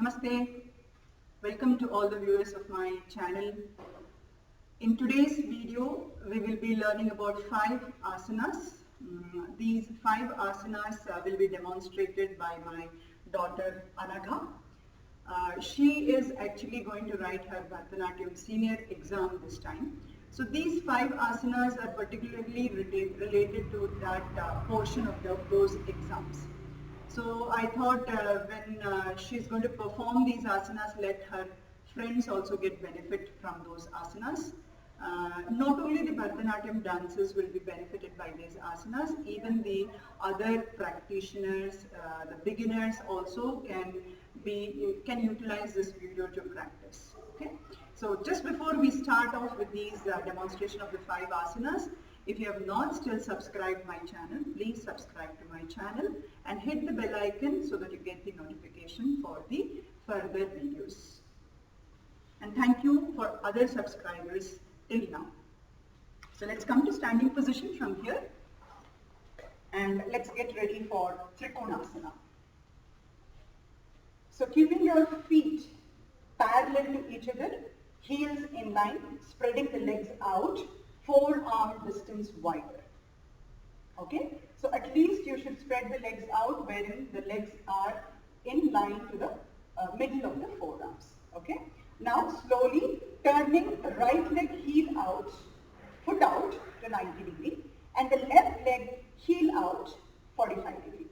Namaste. Welcome to all the viewers of my channel. In today's video, we will be learning about 5 asanas. These 5 asanas will be demonstrated by my daughter Anagha. She is actually going to write her Bharatanatyam senior exam this time. So these 5 asanas are particularly related to that portion of those exams. So I thought when she's going to perform these asanas, let her friends also get benefit from those asanas. Not only the Bharatanatyam dancers will be benefited by these asanas, even the other practitioners, the beginners also can utilize this video to practice. Okay. So just before we start off with these demonstration of the 5 asanas, if you have not still subscribed my channel, please subscribe to my channel and hit the bell icon so that you get the notification for the further videos. And thank you for other subscribers till now. So let's come to standing position from here and let's get ready for Trikonasana. So keeping your feet parallel to each other, heels in line, spreading the legs out, forearm distance wider. Okay, so at least you should spread the legs out wherein the legs are in line to the middle of the forearms. Okay, now slowly turning the right leg heel out, foot out to 90 degree and the left leg heel out 45 degree.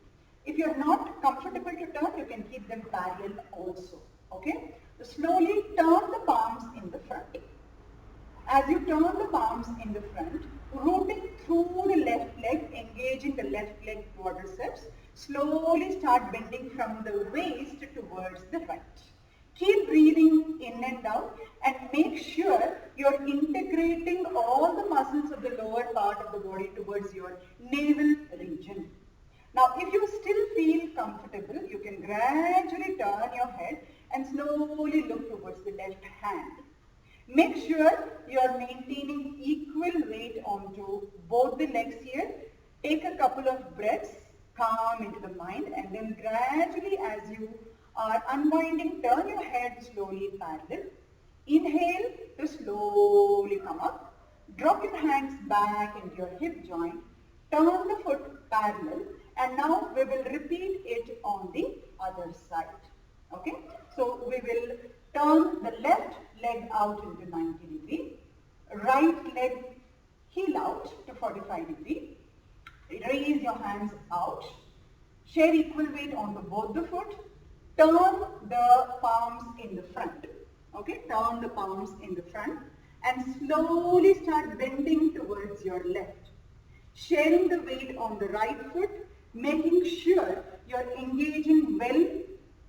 If you are not comfortable to turn, you can keep them parallel also. Okay, so slowly turn the palms in the front. As you turn the palms in the front, rooting through the left leg, engaging the left leg quadriceps, slowly start bending from the waist towards the right. Keep breathing in and out and make sure you're integrating all the muscles of the lower part of the body towards your navel region. Now, if you still feel comfortable, you can gradually turn your head and slowly look towards the left hand. Make sure you are maintaining equal weight onto both the legs here. Take a couple of breaths, calm into the mind, and then gradually as you are unwinding, turn your head slowly parallel. Inhale to slowly come up. Drop your hands back into your hip joint. Turn the foot parallel, and now we will repeat it on the other side. Okay, so we will turn the left leg out into 90 degree, right leg heel out to 45 degree, raise your hands out, share equal weight onto both the foot, turn the palms in the front, okay, turn the palms in the front and slowly start bending towards your left, sharing the weight on the right foot, making sure you're engaging well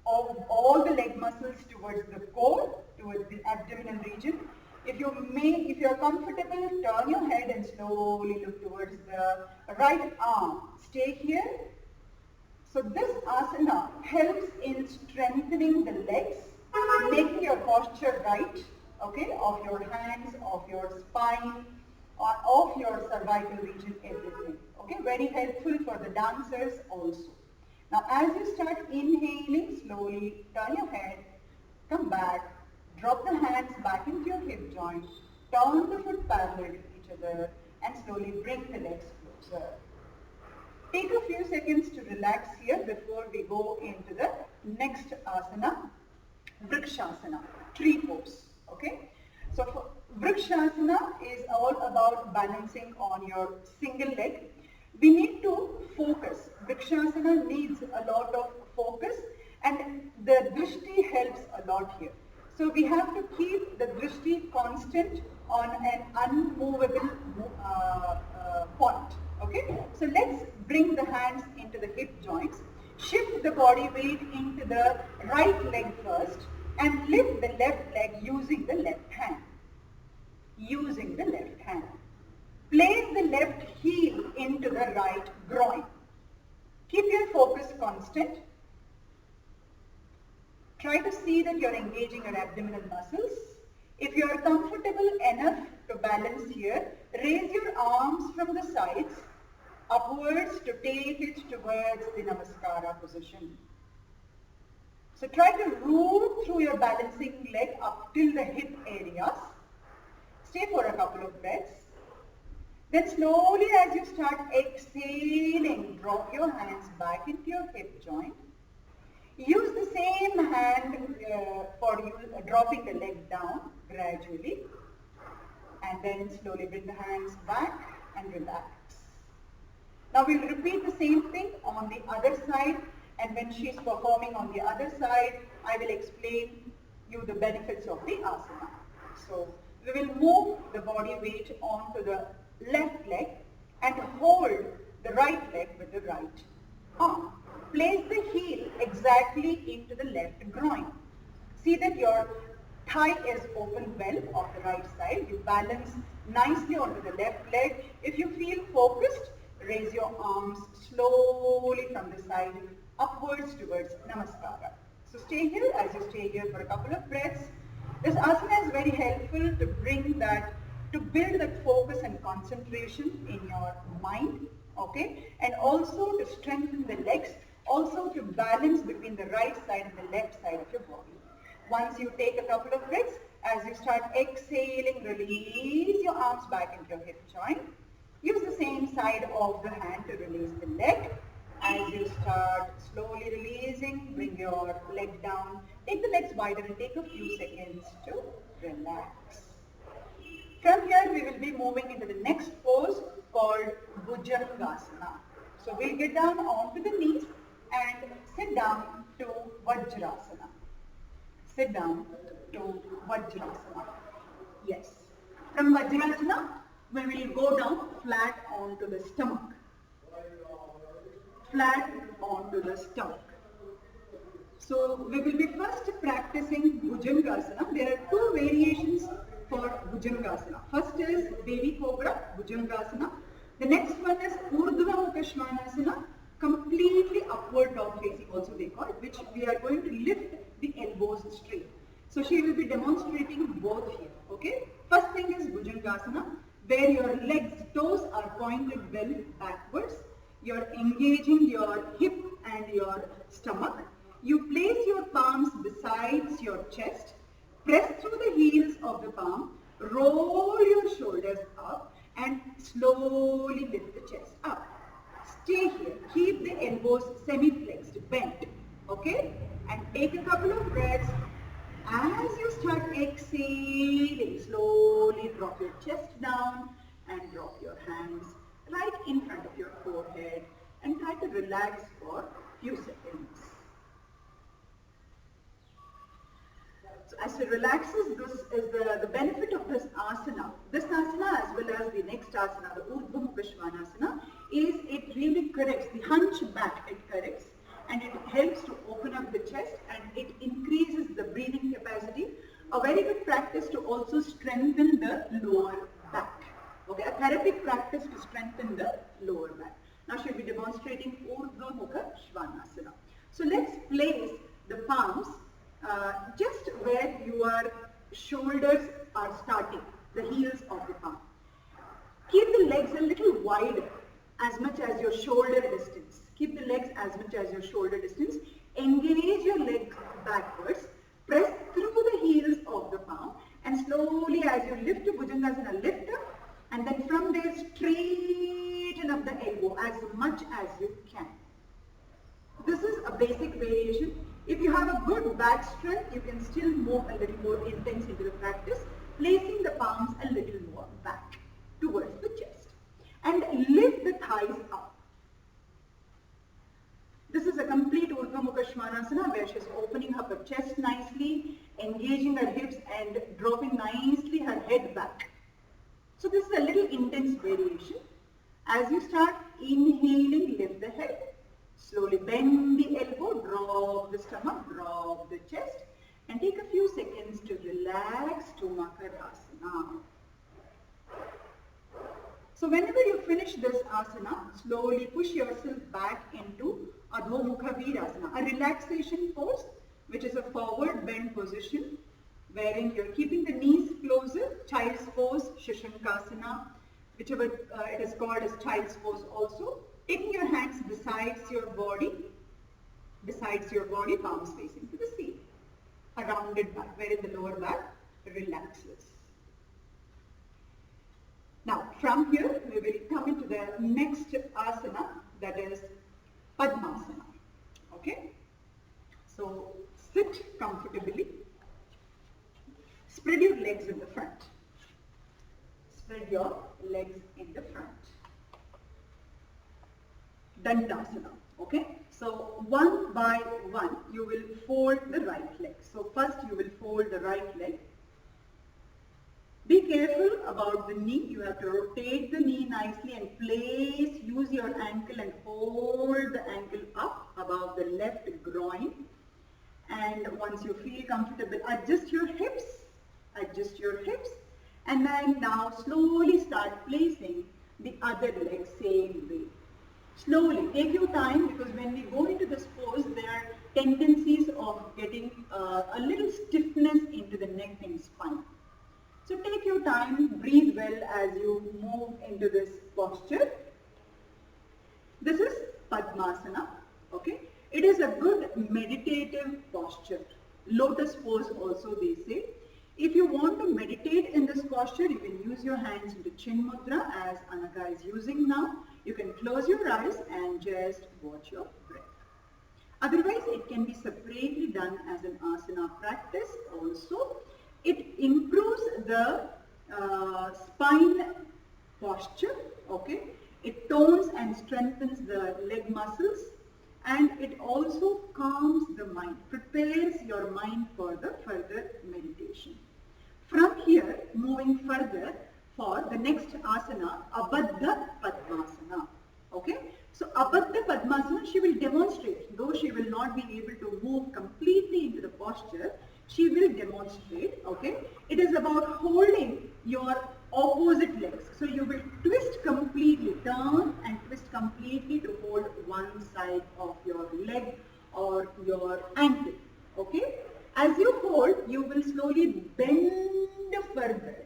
of all the leg muscles towards the core, towards the abdominal region. If you're comfortable, turn your head and slowly look towards the right arm. Stay here. So this asana helps in strengthening the legs, making your posture right, okay, of your hands, of your spine, of your cervical region, everything. Okay, very helpful for the dancers also. Now as you start inhaling, slowly turn your head, come back, drop the hands back into your hip joint, turn the foot parallel to each other and slowly bring the legs closer. Take a few seconds to relax here before we go into the next asana, Vrikshasana, tree pose. Okay? So for Vrikshasana is all about balancing on your single leg. We need to focus. Vrikshasana needs a lot of focus and the drishti helps a lot here. So we have to keep the drishti constant on an unmovable point. Okay? So let's bring the hands into the hip joints. Shift the body weight into the right leg first and lift the left leg using the left hand. Using the left hand. Place the left heel into the right groin. Keep your focus constant. Try to see that you're engaging your abdominal muscles. If you are comfortable enough to balance here, raise your arms from the sides upwards to take it towards the Namaskara position. So try to root through your balancing leg up till the hip areas. Stay for a couple of breaths. Then slowly as you start exhaling, drop your hands back into your hip joint. Use the same hand for you dropping the leg down gradually. And then slowly bring the hands back and relax. Now we'll repeat the same thing on the other side, and when she's performing on the other side, I will explain you the benefits of the asana. So we will move the body weight onto the left leg and hold the right leg with the right arm. Place the heel exactly into the left groin. See that your thigh is open well of the right side. You balance nicely onto the left leg. If you feel focused, raise your arms slowly from the side upwards towards Namaskara. So stay here. As you stay here for a couple of breaths, this asana is very helpful to bring that, to build that focus and concentration in your mind, okay? And also to strengthen the legs, also to balance between the right side and the left side of your body. Once you take a couple of breaths, as you start exhaling, release your arms back into your hip joint. Use the same side of the hand to release the leg. As you start slowly releasing, bring your leg down. Take the legs wider and take a few seconds to relax. From here, we will be moving into the next pose called Bhujangasana. So we'll get down onto the knees and sit down to Vajrasana. Sit down to Vajrasana. Yes. From Vajrasana, we will go down flat onto the stomach. Flat onto the stomach. So we will be first practicing Bhujangasana. There are two variations for Bhujangasana. First is Baby Cobra, Bhujangasana. The next one is Urdhva Mukha Svanasana, completely upward dog facing also they call it, which we are going to lift the elbows straight. So she will be demonstrating both here, okay? First thing is Bhujangasana, where your legs, toes are pointed well backwards. You're engaging your hip and your stomach. You place your palms besides your chest. Press through the heels of the palm. Roll your shoulders up and slowly lift the chest up. Stay here. Keep the elbows semi-flexed, bent. Okay? And take a couple of breaths. As you start exhaling, slowly drop your chest down and drop your hands right in front of your forehead and try to relax for a few seconds. So as it relaxes, this is the benefit of this asana. This asana as well as the next asana, the Urdhva Mukha Svanasana, is it really corrects the hunch back, it corrects, and it helps to open up the chest and it increases the breathing capacity. A very good practice to also strengthen the lower back. Okay, a therapeutic practice to strengthen the lower back. Now she'll be demonstrating Urdhva Mukha Svanasana. So let's place the palms just where your shoulders are starting, the heels of the palm. Keep the legs a little wider, as much as your shoulder distance. Keep the legs as much as your shoulder distance. Engage your legs backwards. Press through the heels of the palm and slowly as you lift to Bhujangasana, lift up and then from there straighten up the elbow as much as you can. This is a basic variation. If you have a good back strength, you can still move a little more intense into the practice, placing the palms a little more back towards the chest. And lift the thighs up. This is a complete Urdhva Mukha Svanasana where she's opening up her chest nicely, engaging her hips and dropping nicely her head back. So this is a little intense variation. As you start inhaling, lift the head. Slowly bend the elbow, drop the stomach, drop the chest and take a few seconds to relax to Makarasana. So whenever you finish this asana, slowly push yourself back into Adho Mukha Virasana, a relaxation pose which is a forward bend position wherein you're keeping the knees closer, child's pose, Shashankasana, whichever it is called as child's pose also. Taking your hands besides your body, palms facing to the rounded back, wherein the lower back relaxes. Now, from here, we will come into the next asana, that is Padmasana. Okay? So, sit comfortably. Spread your legs in the front. Spread your legs in the front. Dandasana. Okay? So, one by one, you will fold the right leg. So, first you will fold the right leg. Be careful about the knee. You have to rotate the knee nicely and use your ankle and hold the ankle up above the left groin. And once you feel comfortable, adjust your hips, and then now slowly start placing the other leg same way. Slowly, take your time, because when we go into this pose, there are tendencies of getting a little stiffness into the neck and spine. So take your time, breathe well as you move into this posture. This is Padmasana, okay? It is a good meditative posture. Lotus pose also they say. If you want to meditate in this posture, you can use your hands into Chin Mudra as Anagha is using now. You can close your eyes and just watch your breath. Otherwise, it can be separately done as an asana practice also. It improves the spine posture, okay? It tones and strengthens the leg muscles, and it also calms the mind, prepares your mind for the further meditation. From here, moving further for the next asana, Abadha Padmasana, okay? So Abadha Padmasana, she will demonstrate, though she will not be able to move completely into the posture, she will demonstrate, okay? It is about holding your opposite legs. So you will twist completely, turn and twist completely to hold one side of your leg or your ankle, okay? As you hold, you will slowly bend further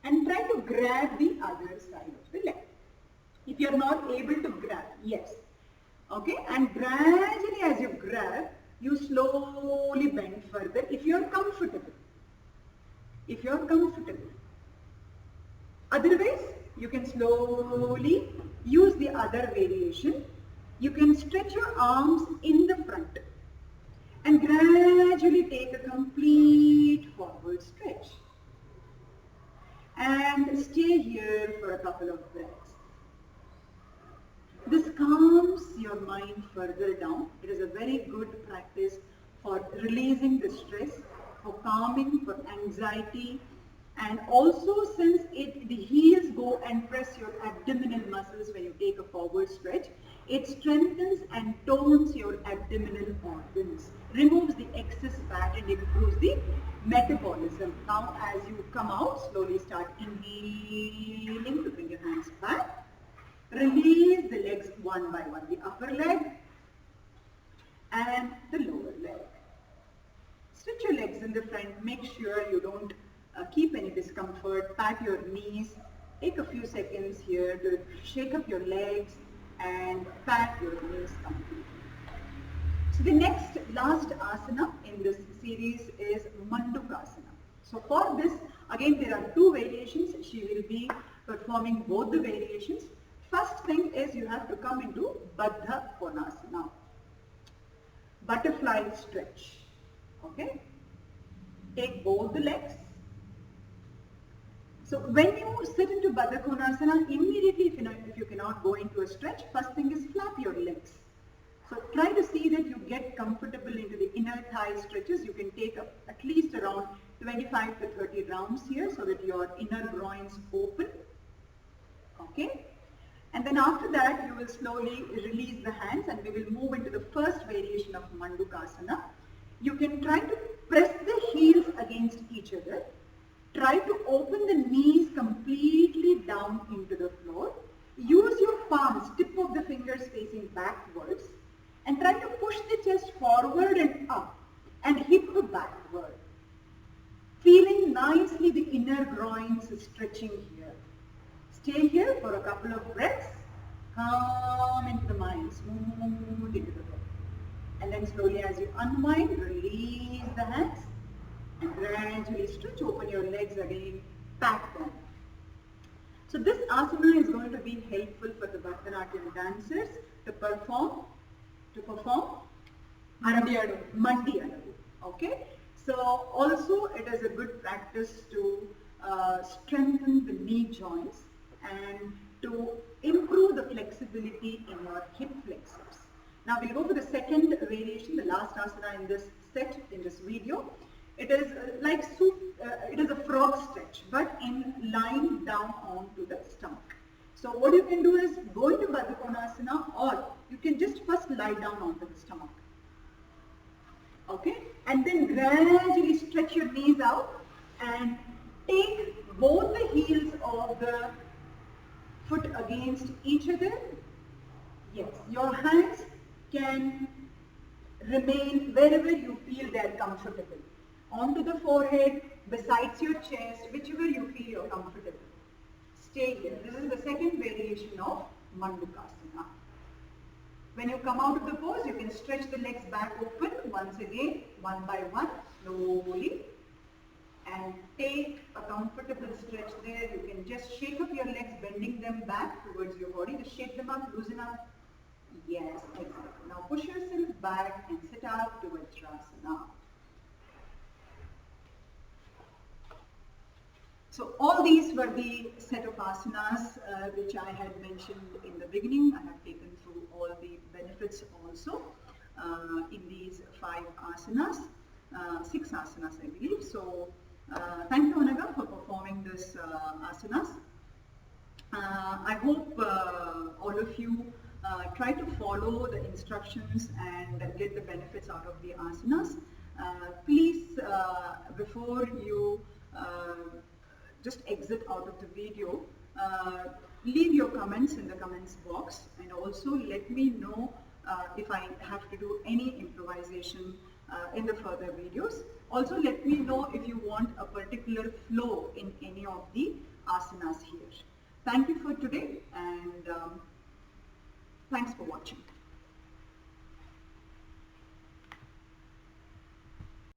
and try to grab the other side of the leg. If you are not able to grab, yes, okay? And gradually as you grab, you slowly bend further if you are comfortable. If you are comfortable. Otherwise, you can slowly use the other variation. You can stretch your arms in the front and gradually take a complete forward stretch. And stay here for a couple of breaths. This calms your mind further down. It is a very good practice for releasing the stress, for calming, for anxiety, and also since the heels go and press your abdominal muscles when you take a forward stretch, it strengthens and tones your abdominal organs, removes the excess fat and improves the metabolism. Now as you come out, slowly start inhaling to bring your hands back. Release the legs one by one, the upper leg and the lower leg. Stretch your legs in the front, make sure you don't keep any discomfort, pat your knees, take a few seconds here to shake up your legs and pat your knees completely. So the last asana in this series is Mandukasana. So for this, again there are two variations, she will be performing both the variations. First thing is you have to come into Baddha Konasana, butterfly stretch, okay? Take both the legs. So when you sit into Baddha Konasana, immediately if you cannot go into a stretch, first thing is flap your legs. So try to see that you get comfortable into the inner thigh stretches. You can take at least around 25 to 30 rounds here so that your inner groins open, okay? And then after that, you will slowly release the hands and we will move into the first variation of Mandukasana. You can try to press the heels against each other. Try to open the knees completely down into the floor. Use your palms, tip of the fingers facing backwards, and try to push the chest forward and up and hip backward. Feeling nicely the inner groins stretching here. Stay here for a couple of breaths. Come into the mind, smooth into the body. And then slowly as you unwind, release the hands and gradually stretch open your legs again, back down. So this asana is going to be helpful for the Bharatanatyam dancers to perform Mandi Adavu. Okay. So also it is a good practice to strengthen the knee joints and to improve the flexibility in your hip flexors. Now we'll go for the second variation, the last asana in this set, in this video. It is it is a frog stretch, but in lying down onto the stomach. So what you can do is go into Baddha Konasana, or you can just first lie down onto the stomach. Okay, and then gradually stretch your knees out and take both the heels of the foot against each other. Yes, your hands can remain wherever you feel they are comfortable. Onto the forehead, besides your chest, whichever you feel you're comfortable. Stay here. This is the second variation of Mandukasana. When you come out of the pose, you can stretch the legs back open once again, one by one, slowly. And take a comfortable stretch there. You can just shake up your legs, bending them back towards your body. Just shake them up, loosen up. Yes, exactly. Now push yourself back and sit up to Vajrasana. So all these were the set of asanas which I had mentioned in the beginning. I have taken through all the benefits also in these 5 asanas, 6 asanas I believe. So thank you Anaga for performing this asanas. I hope all of you try to follow the instructions and get the benefits out of the asanas. Please, before you just exit out of the video, leave your comments in the comments box, and also let me know if I have to do any improvisation in the further videos. Also let me know if you want a particular flow in any of the asanas here. Thank you for today, and thanks for watching.